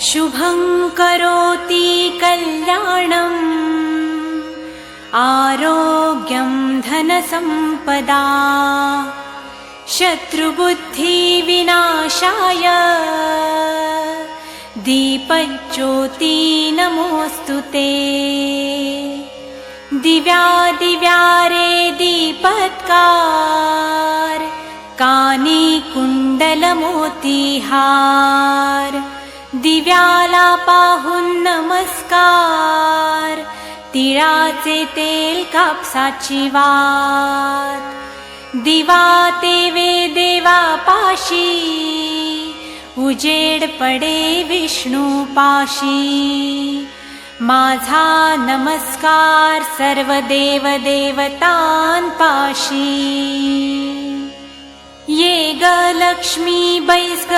शुभं करोति कल्याणम् आरोग्यं धनसम्पदा शत्रुबुद्धिविनाशाय दीपज्योति नमोऽस्तुते। दिव्या दिव्यारे दीपत्कार कानी कुंडलमोतीहार दिव्याला पाहून नमस्कार तिळाचे तेल कापसाची वात दिवा तेवे देवा पाशी उजेड पडे विष्णू पाशी। माझा नमस्कार सर्व देव देवतांपाशी। ये ग लक्ष्मी बैस ग